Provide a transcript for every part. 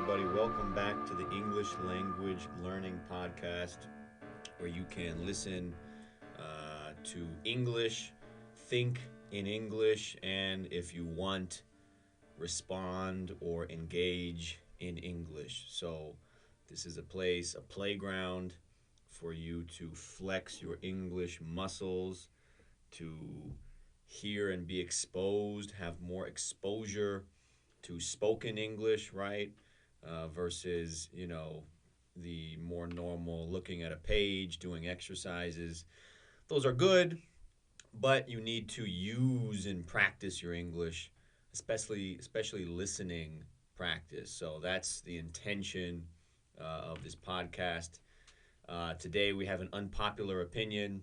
everybody. Welcome back to the English Language Learning Podcast, where you can listen to English, think in English, and if you want, respond or engage in English. So, this is a place, a playground for you to flex your English muscles, to hear and be exposed, have more exposure to spoken English, right? Versus, the more normal looking at a page, doing exercises. Those are good, but you need to use and practice your English, especially listening practice. So that's the intention of this podcast. Today we have an unpopular opinion.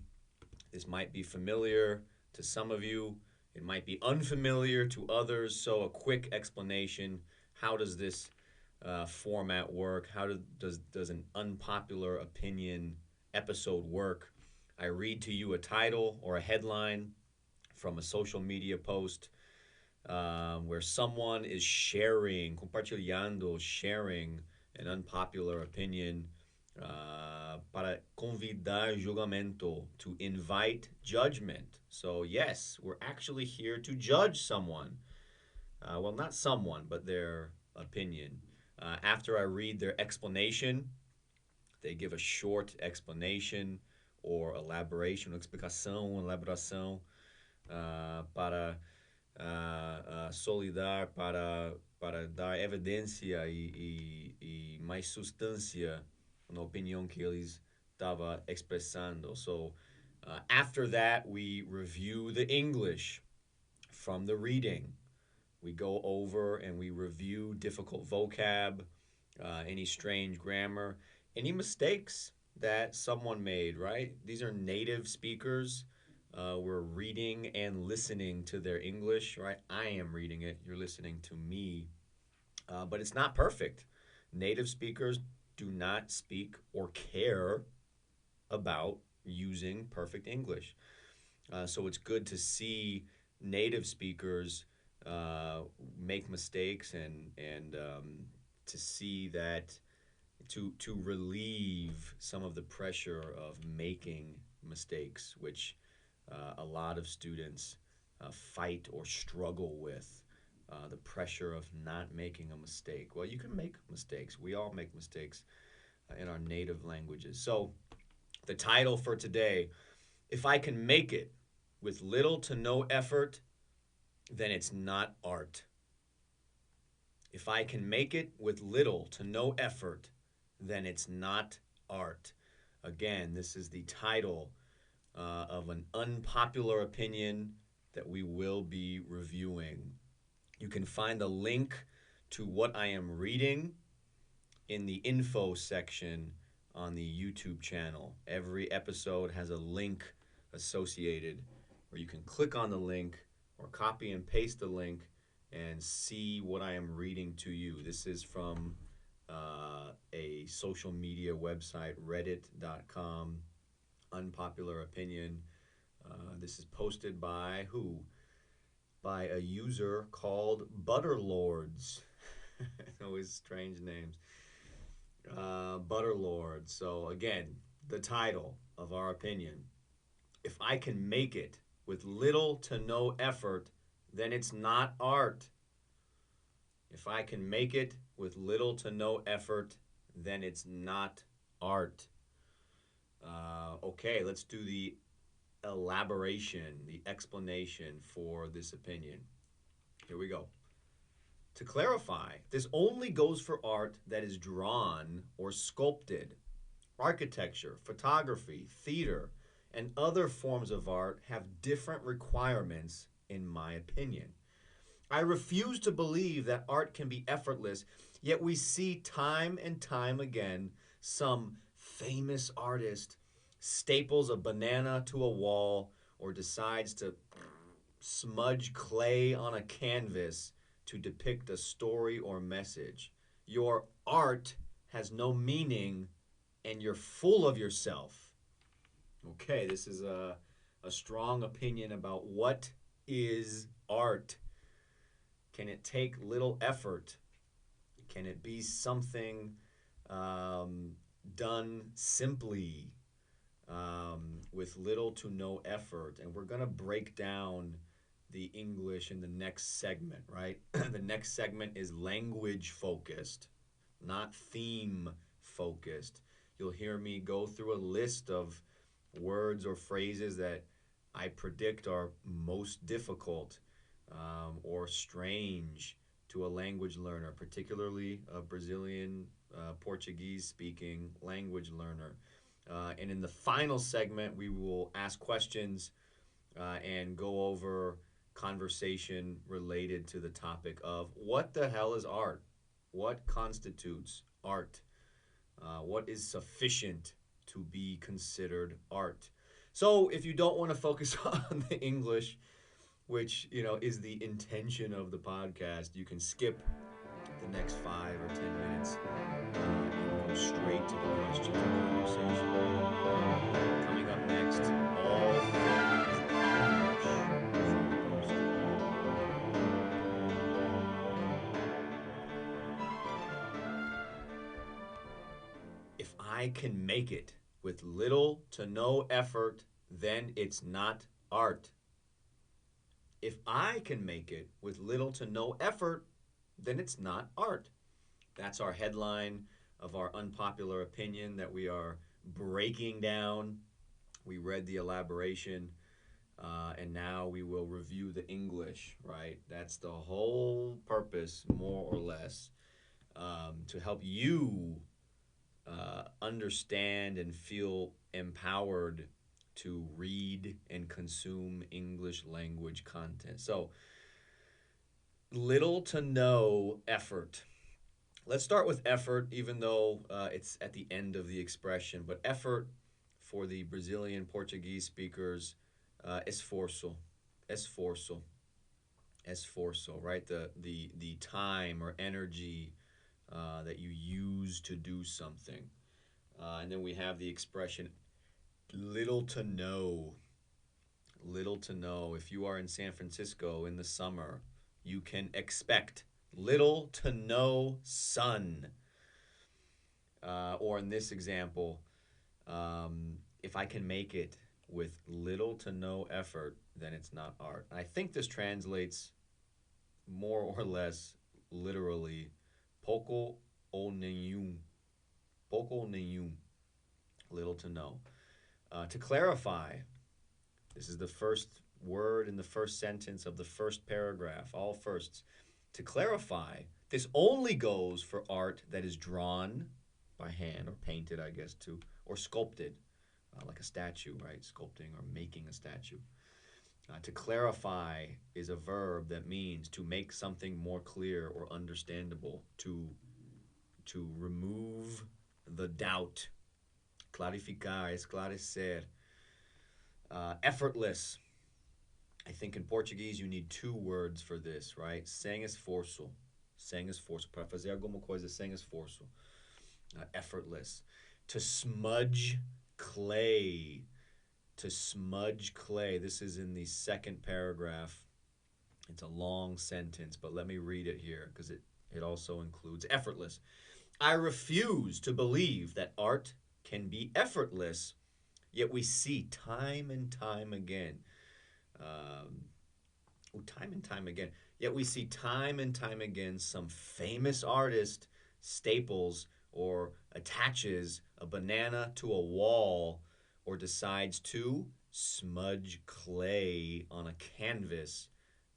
This might be familiar to some of you. It might be unfamiliar to others. So a quick explanation: how does this format work? Does an unpopular opinion episode work? I read to you a title or a headline from a social media post where someone is sharing an unpopular opinion para convidar julgamento, to invite judgment. So, yes, we're actually here to judge someone. Well, not someone, but their opinion. After I read their explanation, they give a short explanation or elaboration, elaboração, para solidar, para dar evidência e mais substância na opinião que eles estava expressando. So, after that, we review the English from the reading. We go over and we review difficult vocab, any strange grammar, any mistakes that someone made, right? These are native speakers. We're reading and listening to their English, right? I am reading it. You're listening to me. But it's not perfect. Native speakers do not speak or care about using perfect English. So it's good to see native speakers make mistakes and to see that to relieve some of the pressure of making mistakes, which a lot of students fight or struggle with. The pressure of not making a mistake. Well, you can make mistakes. We all make mistakes in our native languages. So, the title for today: if I can make it with little to no effort, then it's not art. If I can make it with little to no effort, then it's not art. Again, this is the title of an unpopular opinion that we will be reviewing. You can find a link to what I am reading in the info section on the YouTube channel. Every episode has a link associated where you can click on the link or copy and paste the link and see what I am reading to you. This is from a social media website, reddit.com, unpopular opinion. This is posted by who? By a user called butterlords. Always strange names. Butterlords. So again, the title of our opinion: if I can make it with little to no effort, then it's not art. If I can make it with little to no effort, then it's not art. Okay, let's do the elaboration, the explanation for this opinion. Here we go. To clarify, this only goes for art that is drawn or sculpted. Architecture, photography, theater, and other forms of art have different requirements, in my opinion. I refuse to believe that art can be effortless, yet we see time and time again some famous artist staples a banana to a wall or decides to smudge clay on a canvas to depict a story or message. Your art has no meaning and you're full of yourself. Okay, this is a strong opinion about what is art. Can it take little effort? Can it be something um, done simply, with little to no effort? And we're going to break down the English in the next segment, right? The next segment is language focused, not theme focused. You'll hear me go through a list of words or phrases that I predict are most difficult, or strange to a language learner, particularly a Brazilian Portuguese speaking language learner. And in the final segment, we will ask questions and go over conversation related to the topic of what the hell is art? What constitutes art? What is sufficient to be considered art? So, if you don't want to focus on the English, which is the intention of the podcast, you can skip the next 5 or 10 minutes and go straight to the questions and conversation. Coming up next, all things English If I can make it with little to no effort, then it's not art. If I can make it with little to no effort, then it's not art. That's our headline of our unpopular opinion that we are breaking down. We read the elaboration, and now we will review the English, right? That's the whole purpose, more or less, to help you understand and feel empowered to read and consume English language content. So, little to no effort. Let's start with effort, even though it's at the end of the expression. But effort for the Brazilian Portuguese speakers, esforço, esforço, esforço, right? The time or energy that you use to do something. And then we have the expression little to no. Little to no. If you are in San Francisco in the summer, you can expect little to no sun. Or in this example, if I can make it with little to no effort, then it's not art. And I think this translates more or less literally pouco ou nenhum. Pouco ou nenhum. Little to no. To clarify, this is the first word in the first sentence of the first paragraph, all firsts. To clarify, this only goes for art that is drawn by hand or painted, I guess, too, or sculpted, like a statue, right? Sculpting or making a statue. To clarify is a verb that means to make something more clear or understandable, to remove the doubt. Clarificar, esclarecer. Effortless. I think in Portuguese you need two words for this, right? Sem esforço. Sem esforço. Para fazer alguma coisa sem esforço. Effortless. To smudge clay. To smudge clay. This is in the second paragraph. It's a long sentence, but let me read it here because it also includes effortless. I refuse to believe that art can be effortless, yet we see time and time again. Time and time again. Yet we see time and time again some famous artist staples or attaches a banana to a wall or decides to smudge clay on a canvas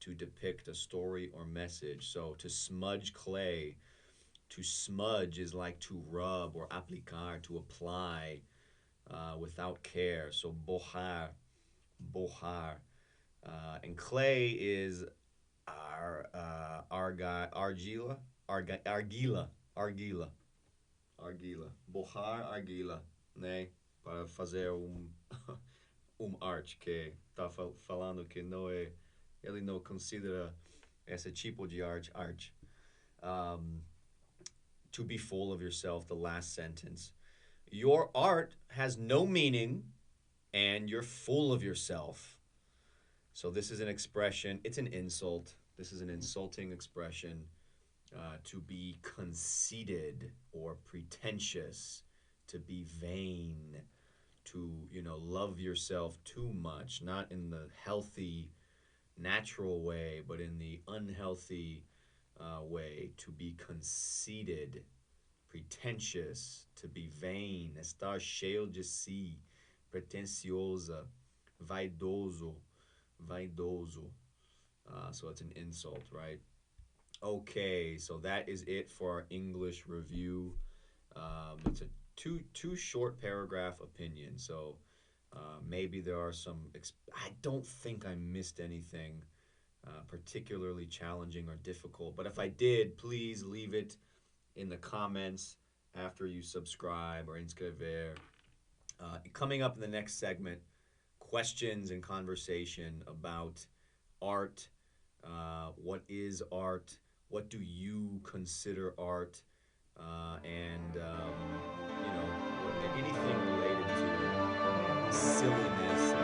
to depict a story or message. So to smudge clay, to smudge is like to rub or aplicar, to apply without care. So bojar, bojar. And clay is argila, argila, argila, argila. Bojar, argila, né? Para fazer arte que tá falando que não é, ele não considera esse tipo de arte. To be full of yourself, the last sentence. Your art has no meaning and you're full of yourself. So this is an expression, it's an insult. This is an insulting expression to be conceited or pretentious, to be vain, to, love yourself too much, not in the healthy, natural way, but in the unhealthy way, to be conceited, pretentious, to be vain, estar cheio de si, pretensiosa, vaidoso, vaidoso. So it's an insult, right? Okay, so that is it for our English review. It's a two short paragraph opinion, so maybe there are some. I don't think I missed anything particularly challenging or difficult, but if I did, please leave it in the comments after you subscribe or inscrever. Coming up in the next segment, questions and conversation about art. What is art? What do you consider art? And anything related to the silliness of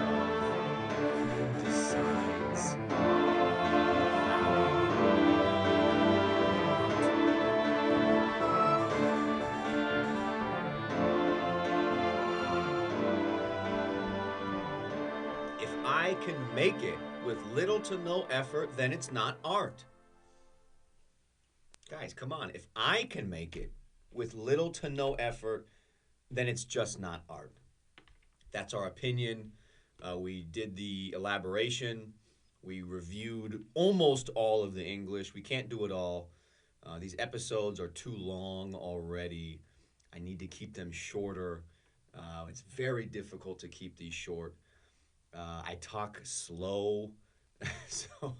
who decides the If I can make it with little to no effort, then it's not art. Guys, come on. If I can make it with little to no effort, then it's just not art. That's our opinion. We did the elaboration. We reviewed almost all of the English. We can't do it all. These episodes are too long already. I need to keep them shorter. It's very difficult to keep these short. I talk slow, so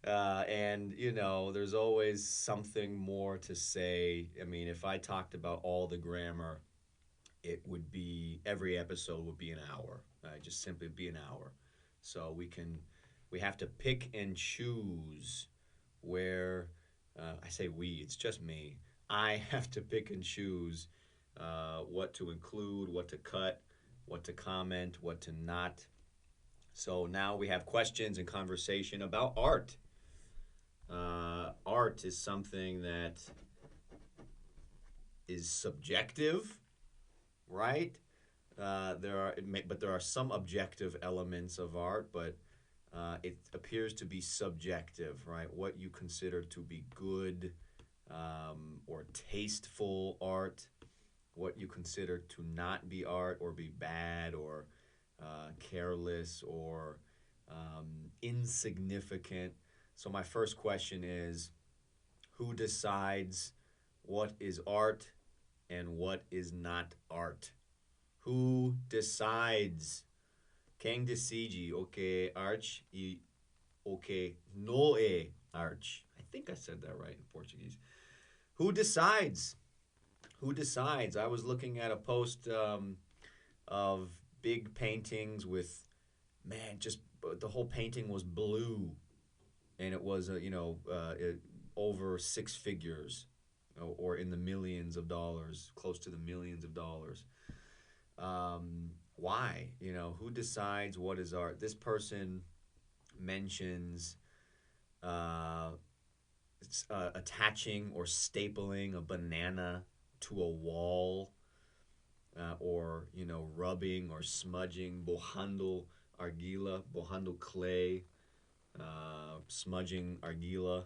and there's always something more to say. I mean, if I talked about all the grammar, it would be every episode would be an hour. Just simply be an hour. So we have to pick and choose where I say we. It's just me. I have to pick and choose what to include, what to cut, what to comment, what to not. So now we have questions and conversation about art. Art is something that is subjective, right? There are some objective elements of art, but it appears to be subjective, right? What you consider to be good or tasteful art, what you consider to not be art or be bad or careless or insignificant. So my first question is, who decides what is art and what is not art? Who decides? Quem decide o que é arte e o que não é arte? I think I said that right in Portuguese. Who decides? Who decides? I was looking at a post of big paintings with, man, just the whole painting was blue, and it was over six figures, or in the millions of dollars, close to the millions of dollars. Why? Who decides what is art? This person mentions uh, attaching or stapling a banana to a wall, or rubbing or smudging, bojando argila, bojando clay, smudging argila.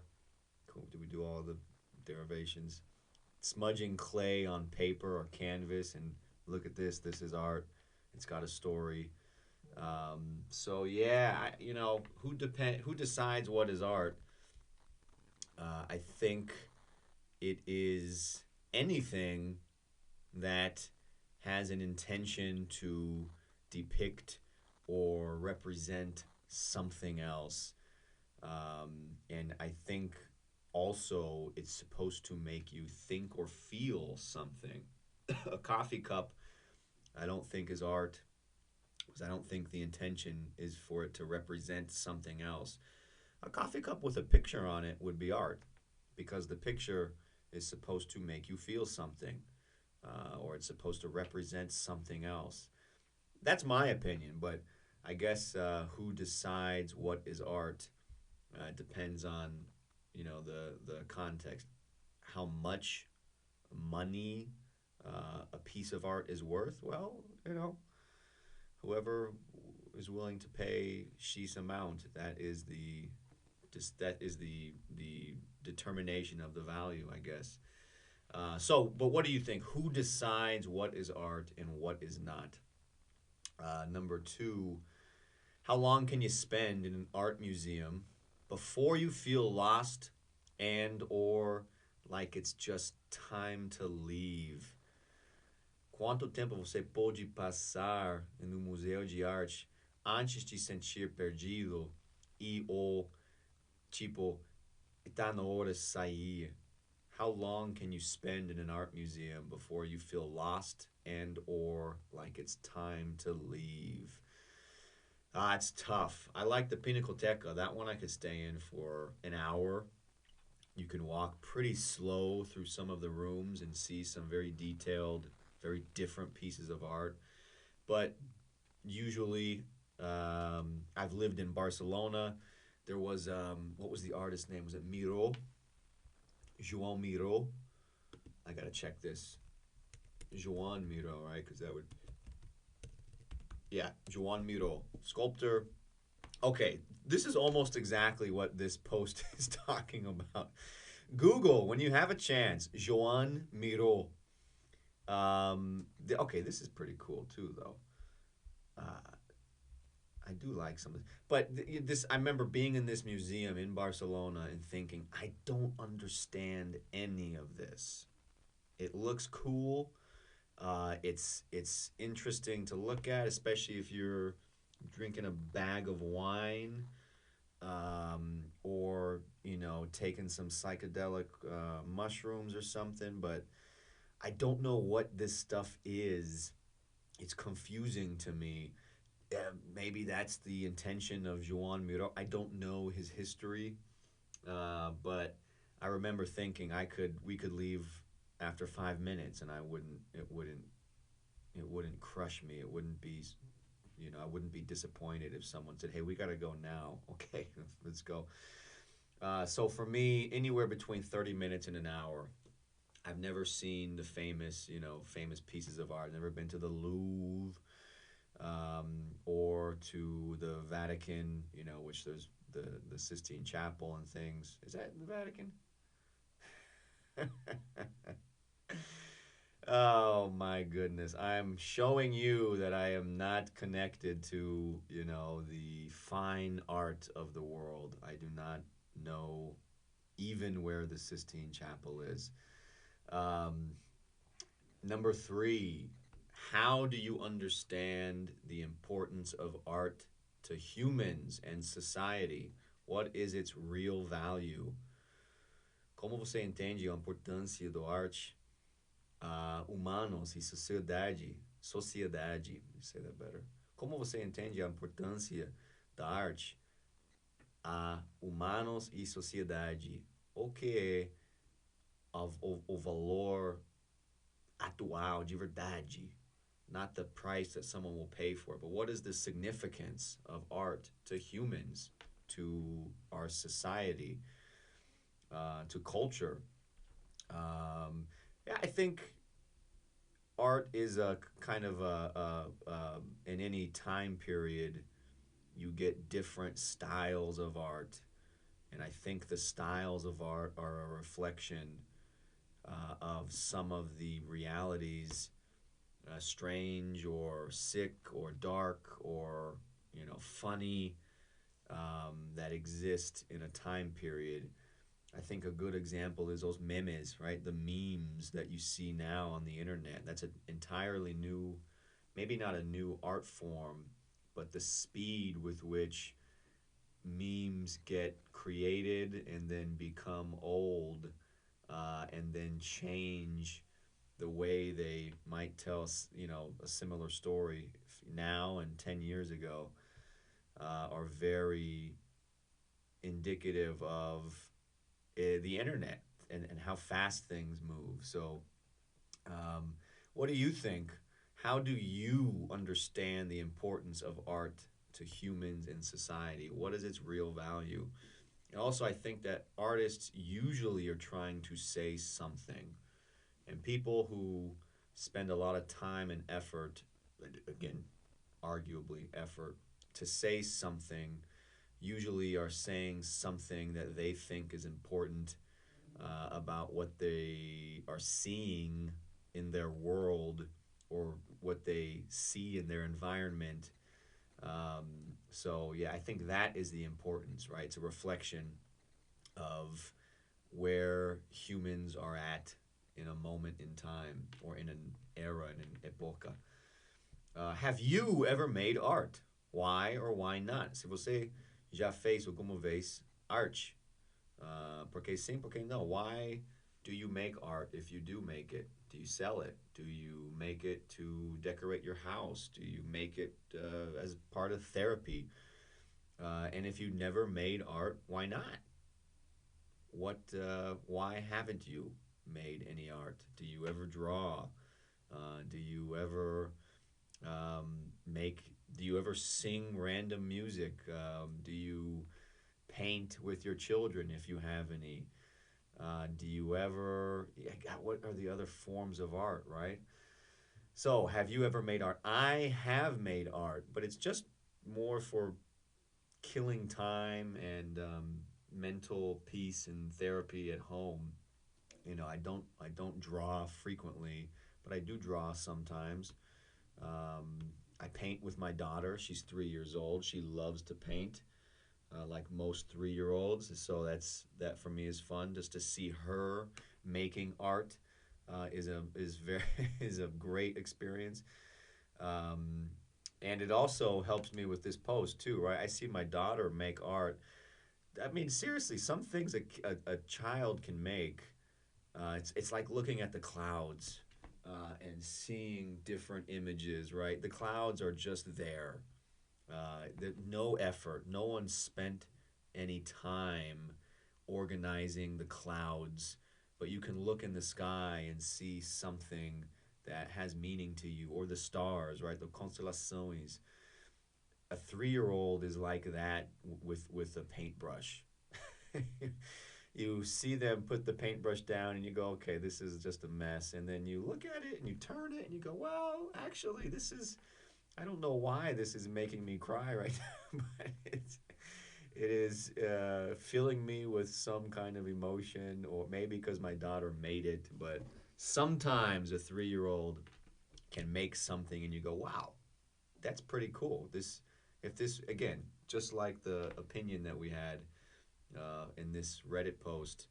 Cool. Do we do all the derivations? Smudging clay on paper or canvas, and look at this. This is art. It's got a story. So yeah, who decides what is art? I think it is anything that has an intention to depict or represent something else. And I think also it's supposed to make you think or feel something. A coffee cup, I don't think is art, because I don't think the intention is for it to represent something else. A coffee cup with a picture on it would be art, because the picture is supposed to make you feel something, or it's supposed to represent something else. That's my opinion, but I guess who decides what is art depends on the context. how much money a piece of art is worth? Well, whoever is willing to pay she's amount, that is the the determination of the value, I guess. But what do you think? Who decides what is art and what is not? Number two, how long can you spend in an art museum before you feel lost and or like it's just time to leave? Quanto tempo você pode passar no museu de arte antes de sentir perdido e ou tipo tá na hora de sair? How long can you spend in an art museum before you feel lost and or like it's time to leave? It's tough. I like the Pinacoteca. That one I could stay in for an hour. You can walk pretty slow through some of the rooms and see some very detailed, very different pieces of art. But usually, I've lived in Barcelona. There was, what was the artist's name? Was it Miro? João Miro. I gotta check this. João Miro, right? Because that would, yeah, João Miro, sculptor. Okay, this is almost exactly what this post is talking about. Google when you have a chance. João Miro. Okay, this is pretty cool too, though. Uh, I do like some of this, but this. I remember being in this museum in Barcelona and thinking, I don't understand any of this. It looks cool. It's interesting to look at, especially if you're drinking a bag of wine, or taking some psychedelic mushrooms or something. But I don't know what this stuff is. It's confusing to me. Maybe that's the intention of Joan Miro. I don't know his history, but I remember thinking we could leave after 5 minutes, and it wouldn't crush me. It wouldn't be, I wouldn't be disappointed if someone said, "Hey, we got to go now." Okay, let's go. So for me, anywhere between 30 minutes and an hour. I've never seen the famous pieces of art. I've never been to the Louvre, or to the Vatican, which there's the Sistine Chapel and things. Is that the Vatican? Oh my goodness. I'm showing you that I am not connected to, the fine art of the world. I do not know even where the Sistine Chapel is. Um, Number three, how do you understand the importance of art to humans and society? What is its real value? Como você entende a importância do arte a humanos e sociedade? Sociedade, say that better. Como você entende a importância da arte a humanos e sociedade? O que é o valor atual, de verdade? Not the price that someone will pay for it, but what is the significance of art to humans, to our society, to culture? Yeah, I think art is a kind of in any time period, you get different styles of art. And I think the styles of art are a reflection of some of the realities, strange or sick or dark or funny, that exist in a time period. I think a good example is those memes, right? The memes that you see now on the internet. That's an entirely new, maybe not a new art form, but the speed with which memes get created and then become old, and then change the way they might tell, a similar story now and 10 years ago, are very indicative of the internet and how fast things move. So, what do you think? How do you understand the importance of art to humans and society? What is its real value? And also, I think that artists usually are trying to say something. And people who spend a lot of time and effort, again, arguably effort, to say something usually are saying something that they think is important about what they are seeing in their world or what they see in their environment. So, yeah, I think that is the importance, right? It's a reflection of where humans are at in a moment in time or in an era, in an epoca. Have you ever made art? Why or why not? Se você já fez alguma vez arte, porque sim, porque não? Why do you make art if you do make it? Do you sell it? Do you make it to decorate your house? Do you make it as part of therapy? And if you never made art, why not? Why haven't you made any art? Do you ever draw? Do you ever make? Do you ever sing random music? Do you paint with your children if you have any? Do you ever? Yeah, God, what are the other forms of art, right? So, have you ever made art? I have made art, but it's just more for killing time and mental peace and therapy at home. I don't draw frequently, but I do draw sometimes. I paint with my daughter. She's 3 years old. She loves to paint, like most 3 year olds. So that for me is fun. Just to see her making art is very is a great experience. Um, and it also helps me with this post too, right? I see my daughter make art. I mean, seriously, some things a child can make. It's like looking at the clouds and seeing different images, right? The clouds are just there. No effort. No one spent any time organizing the clouds, but you can look in the sky and see something that has meaning to you, or the stars, right? The constellações. A 3 year old is like that with a paintbrush. You see them put the paintbrush down and you go, okay, this is just a mess. And then you look at it and you turn it and you go, well, actually, I don't know why this is making me cry right now, but it is filling me with some kind of emotion, or maybe because my daughter made it. But sometimes a 3 year old can make something and you go, wow, that's pretty cool. If this, again, just like the opinion that we had in this Reddit post,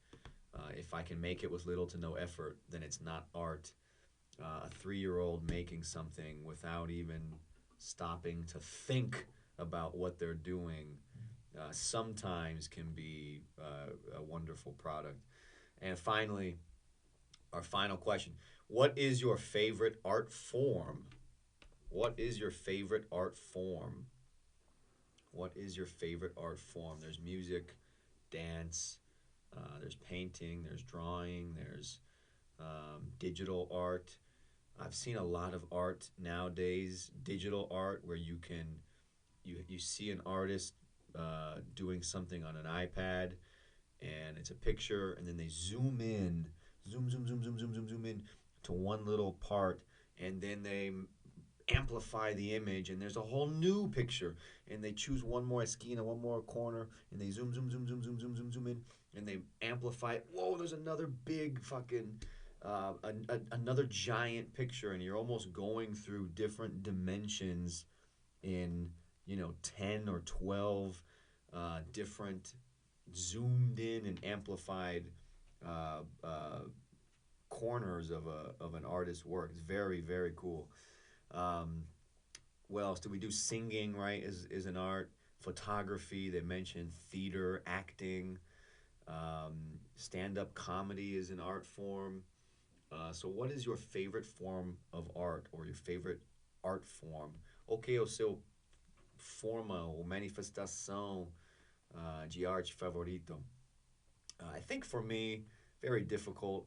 if I can make it with little to no effort, then it's not art. A 3 year old making something without even stopping to think about what they're doing sometimes can be a wonderful product. And finally, our final question: what is your favorite art form? What is your favorite art form? What is your favorite art form? There's music, dance, there's painting, there's drawing, there's digital art. I've seen a lot of art nowadays, digital art, where you see an artist doing something on an iPad, and it's a picture, and then they zoom in, zoom in to one little part, and then they amplify the image, and there's a whole new picture, and they choose one more esquina, one more corner, and they zoom in, and they amplify it. Whoa, there's another big fucking another giant picture, and you're almost going through different dimensions in 10 or 12 different zoomed in and amplified uh, uh, corners of an artist's work. It's very, very cool. um, what else do we do? Singing, right, is an art. Photography, they mentioned theater, acting, stand-up comedy is an art form. So what is your favorite form of art, or your favorite art form? O que é o seu forma ou manifestação de arte favorito? I think for me, very difficult.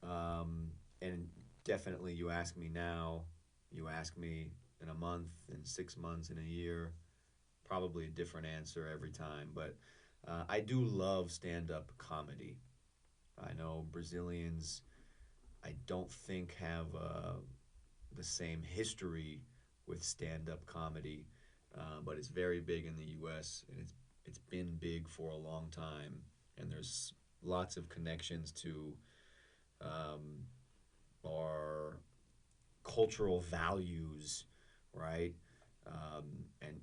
And definitely, you ask me now, you ask me in a month, in 6 months, in a year, probably a different answer every time. But I do love stand-up comedy. I know Brazilians, I don't think have the same history with stand-up comedy, but it's very big in the U.S. and it's been big for a long time, and there's lots of connections to um, our cultural values, right?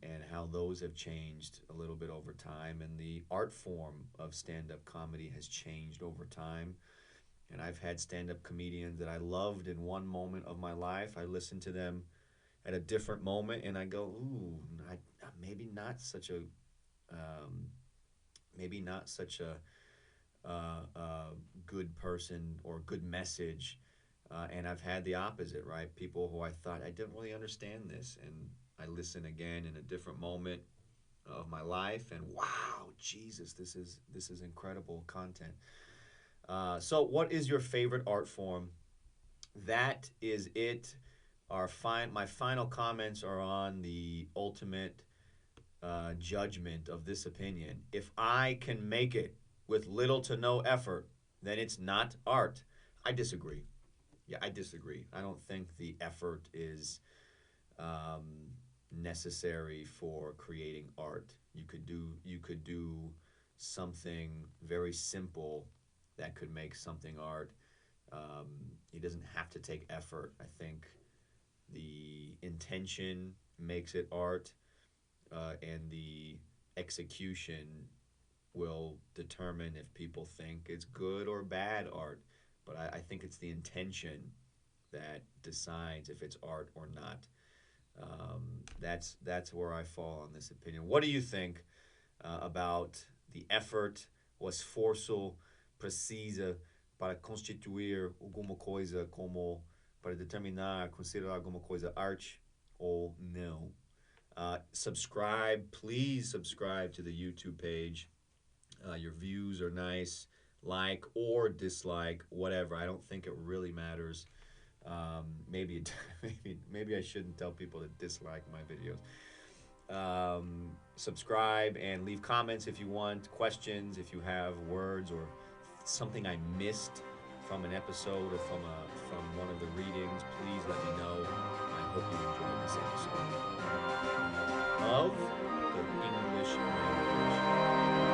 And how those have changed a little bit over time, and the art form of stand-up comedy has changed over time. And I've had stand-up comedians that I loved in one moment of my life. I listened to them at a different moment, and I go, "Ooh, maybe not such a, um, maybe not such a good person or good message." And I've had the opposite, right? People who I thought I didn't really understand this, and I listen again in a different moment of my life, and wow, Jesus, this is incredible content. So, what is your favorite art form? That is it. My final comments are on the ultimate judgment of this opinion. If I can make it with little to no effort, then it's not art. I disagree. Yeah, I disagree. I don't think the effort is necessary for creating art. You could do something very simple that could make something art. Um, it doesn't have to take effort. I think the intention makes it art, and the execution will determine if people think it's good or bad art. But I think it's the intention that decides if it's art or not. That's where I fall on this opinion. What do you think about the effort, o esforço precisa para constituir alguma coisa como para determinar, considerar alguma coisa arte ou não? Subscribe, please subscribe to the YouTube page. Your views are nice. Like or dislike, whatever. I don't think it really matters. Maybe maybe I shouldn't tell people to dislike my videos. Subscribe and leave comments if you want, questions, if you have words or something I missed from an episode or from one of the readings. Please let me know. I hope you enjoyed this episode of the English language.